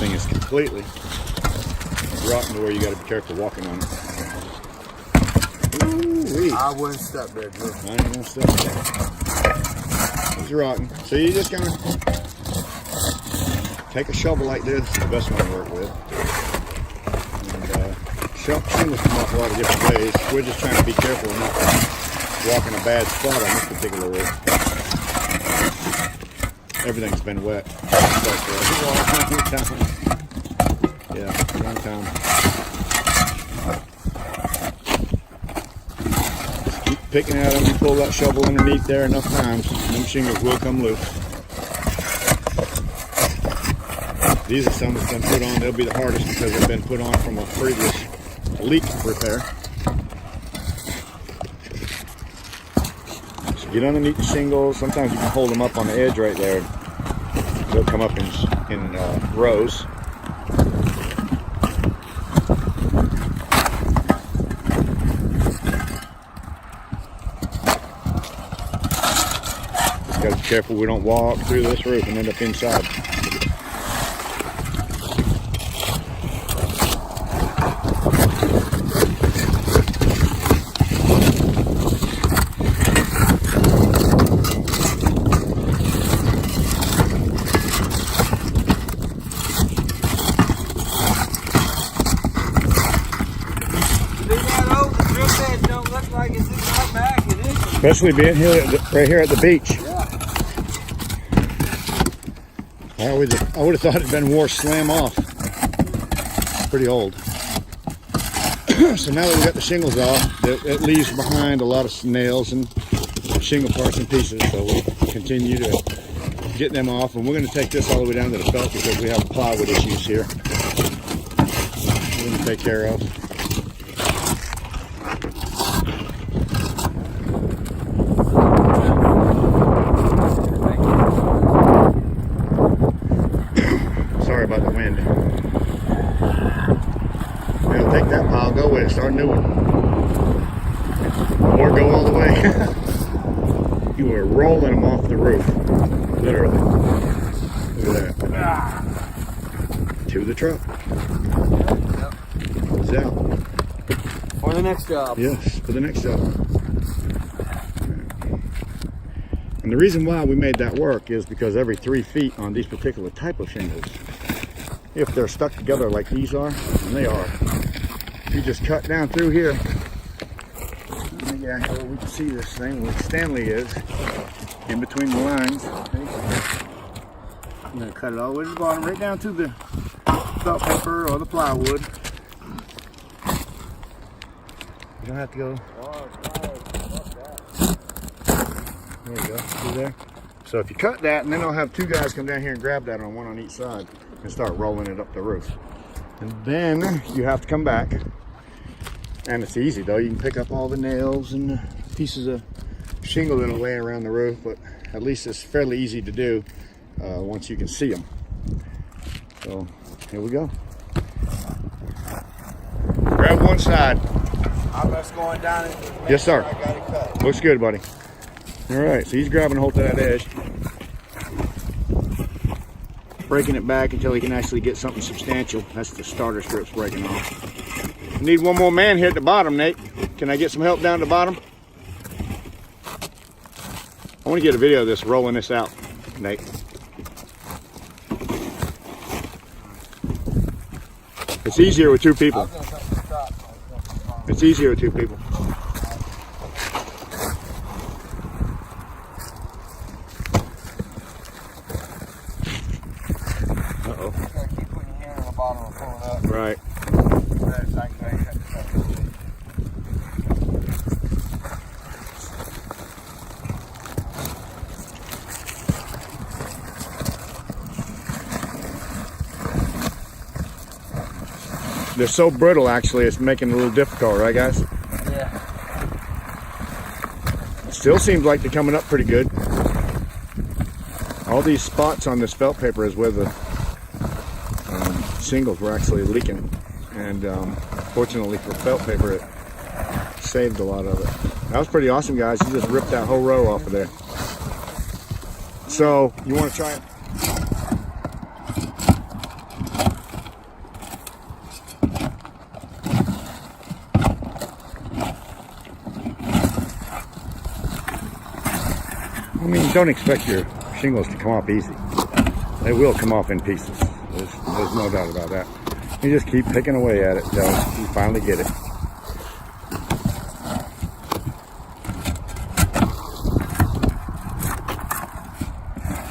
thing is completely rotten to where you got to be careful walking on it. Ooh-wee. I wouldn't step there, Drew. I ain't gonna step there. It's rotten. So you just gonna take a shovel like this, the best one to work with. And shingles come off a lot of different ways. We're just trying to be careful and not walk in a bad spot on this particular roof. Everything's been wet. Yeah, long time. Just keep picking at them. You pull that shovel underneath there enough times, and them shingles will come loose. These are some that's been put on. They'll be the hardest because they've been put on from a previous leak repair. So get underneath the shingles. Sometimes you can hold them up on the edge right there. They'll come up in rows. Just gotta be careful we don't walk through this roof and end up inside. Especially being here, right here at the beach. Yeah. I would have thought it'd been more slam off. Pretty old. So now that we got the shingles off, it leaves behind a lot of nails and shingle parts and pieces. So we'll continue to get them off, and we're going to take this all the way down to the felt because we have plywood issues here. We're going to take care of. Sorry about the wind. We'll take that pile, go with it, start a new one. Or go all the way. You are rolling them off the roof. Literally. Look at that. To the truck. Yep. It's out. For the next job. Yes, for the next job. And the reason why we made that work is because every 3 feet on these particular type of shingles, if they're stuck together like these are, and they are, you just cut down through here. Yeah, we can see this thing where Stanley is in between the lines. I'm going to cut it all the way to the bottom, right down to the felt paper or the plywood. You don't have to go. There you go, see there? So if you cut that, and then I'll have 2 guys come down here and grab that one on each side and start rolling it up the roof. And then you have to come back. And it's easy though, you can pick up all the nails and pieces of shingle that are laying around the roof, but at least it's fairly easy to do once you can see them. So here we go. Grab one side. I'm just going down it. Yes, sir. I got it cut. Looks good, buddy. All right, so he's grabbing a hold of that edge, breaking it back until he can actually get something substantial. That's the starter strips breaking off. Need one more man here at the bottom, Nate. Can I get some help down at the bottom? I want to get a video of this, rolling this out, Nate. It's easier with 2 people. It's easier with 2 people. Uh-oh. You gotta keep putting your hand on the bottom and pulling up. Right. They're so brittle, actually, it's making it a little difficult, right, guys? Yeah. Still seems like they're coming up pretty good. All these spots on this felt paper is where the shingles were actually leaking. And fortunately for felt paper, it saved a lot of it. That was pretty awesome, guys. You just ripped that whole row off of there. So, you want to try it? don't expect your shingles to come off easy. They will come off in pieces. There's no doubt about that. You just keep picking away at it until you finally get it.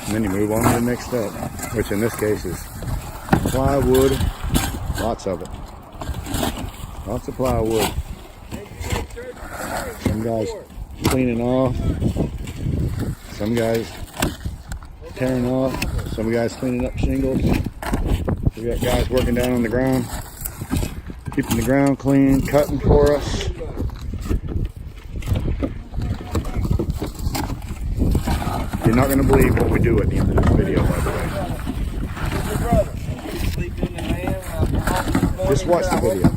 And then you move on to the next step, which in this case is plywood. Lots of it. Lots of plywood. Some guys cleaning off. Some guys tearing off. Some guys cleaning up shingles. We got guys working down on the ground, keeping the ground clean, cutting for us. You're not going to believe what we do at the end of this video, by the way. Just watch the video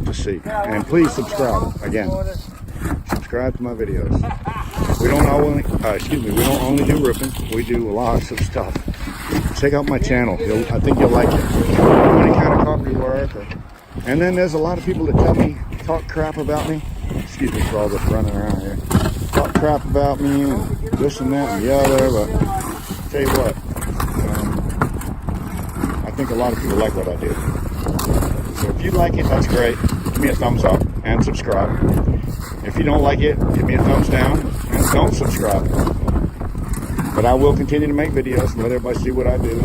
to see. And please subscribe. Again, subscribe to my videos. We don't only do roofing. We do lots of stuff. Check out my channel. I think you'll like it. Any kind of carpentry work. And then there's a lot of people that talk crap about me. Excuse me for all this running around here. Talk crap about me and this and that and the other. But tell you what, I think a lot of people like what I do. So if you like it, that's great. Give me a thumbs up and subscribe. If you don't like it, give me a thumbs down and don't subscribe. But I will continue to make videos and let everybody see what I do.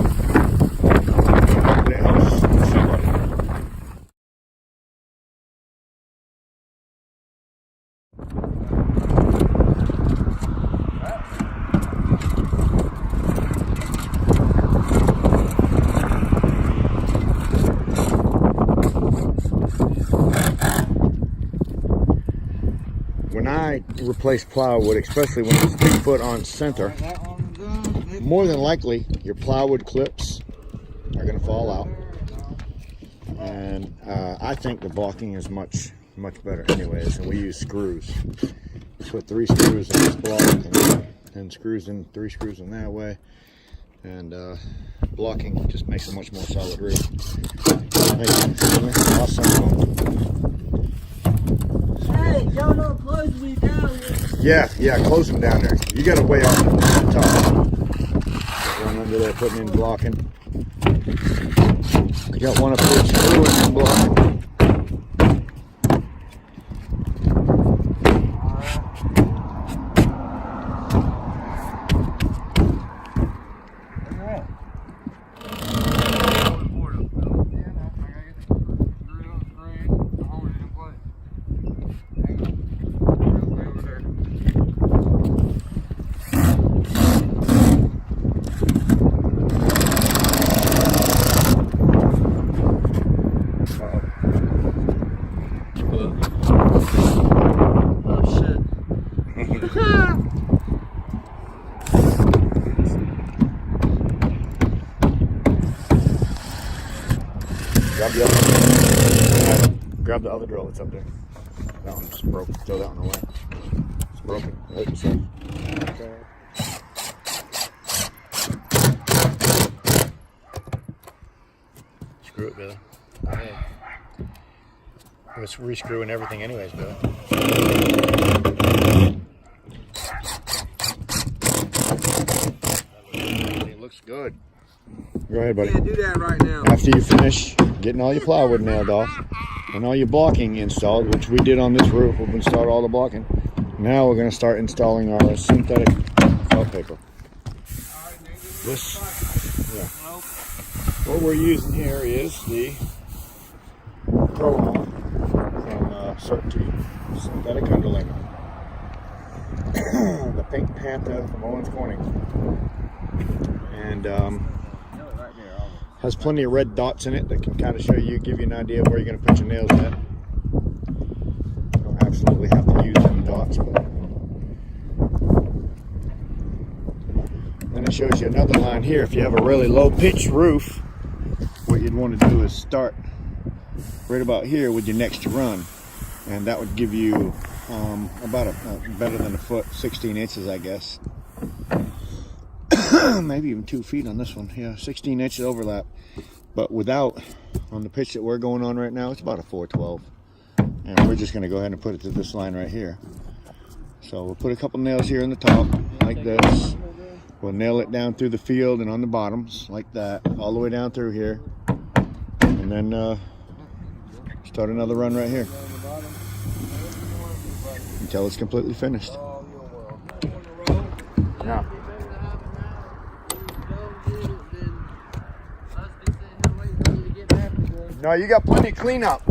It helps somebody. When I replace plywood, especially when it's 3 foot on center, more than likely your plywood clips are going to fall out, and I think the blocking is much better anyways, and we use screws. We put 3 screws in this block and 3 screws in that way, and blocking just makes a much more solid roof. Hey, y'all don't close me down here. Yeah, close them down there. You got to way off the top. One under there putting in blocking. I got one up here screwing in blocking. Grab the other drill that's up there. That one just broke. Throw that one away. It's broken. Right, so. Okay. Screw it, Billy. Hey. I was re-screwing everything anyways, Billy. It looks good. Go ahead, buddy. Can't do that right now. After you finish getting all your plywood nailed off and all your blocking installed, which we did on this roof, we've installed all the blocking. Now we're going to start installing our synthetic felt paper. What we're using here is the Pro from Certainteed synthetic underlayment. The Pink Panther from Owens Corning. And has plenty of red dots in it that can kind of show you, give you an idea of where you're going to put your nails at. You don't absolutely have to use any dots, but then it shows you another line here. If you have a really low pitched roof, what you'd want to do is start right about here with your next run, and that would give you about better than a foot, 16 inches, I guess. Maybe even 2 feet on this one. Yeah, 16 inches overlap. But without, on the pitch that we're going on right now, it's about a 412. And we're just going to go ahead and put it to this line right here. So we'll put a couple nails here in the top, like this. We'll nail it down through the field and on the bottoms, like that, all the way down through here. And then start another run right here until it's completely finished. Now, no, you got plenty of cleanup.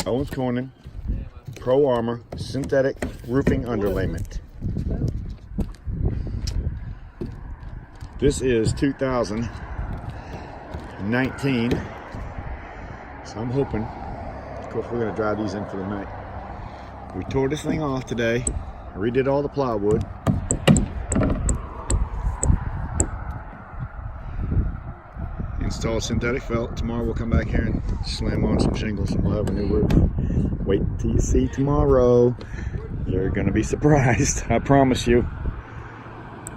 Owens Corning Pro Armor synthetic roofing underlayment. This is 2019, so I'm hoping, of course we're going to drive these in for the night. We tore this thing off today, redid all the plywood. Install synthetic felt. Tomorrow we'll come back here and slam on some shingles and we'll have a new roof. Wait till you see tomorrow. You're going to be surprised, I promise you.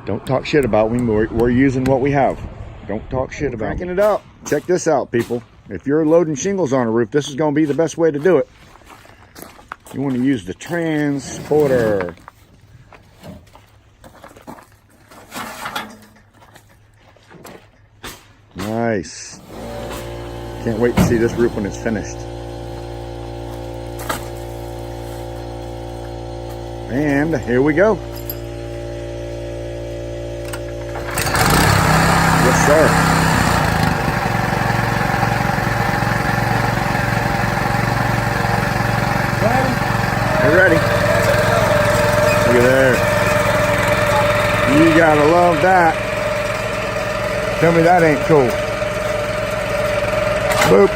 Don't talk shit about me. We're using what we have. Don't talk shit about cranking it up. Check this out, people. If you're loading shingles on a roof, this is going to be the best way to do it. You want to use the transporter. Nice. Can't wait to see this roof when it's finished. And here we go. Yes, sir. We're ready. Look at there. You gotta love that. Tell me that ain't cool. Boop.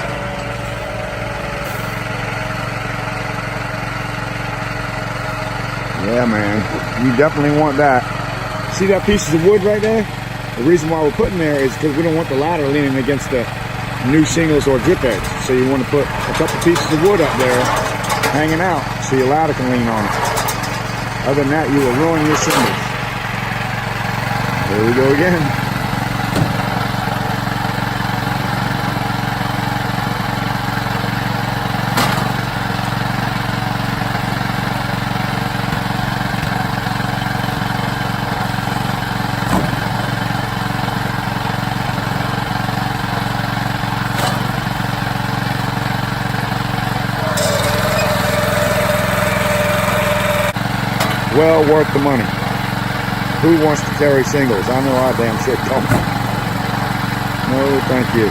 Yeah, man. You definitely want that. See that pieces of wood right there? The reason why we're putting there is because we don't want the ladder leaning against the new shingles or drip edge. So you want to put a couple pieces of wood up there hanging out so your ladder can lean on it. Other than that, you will ruin your shingles. There we go again. Well worth the money. Who wants to carry shingles? I know I damn sure don't. No, thank you.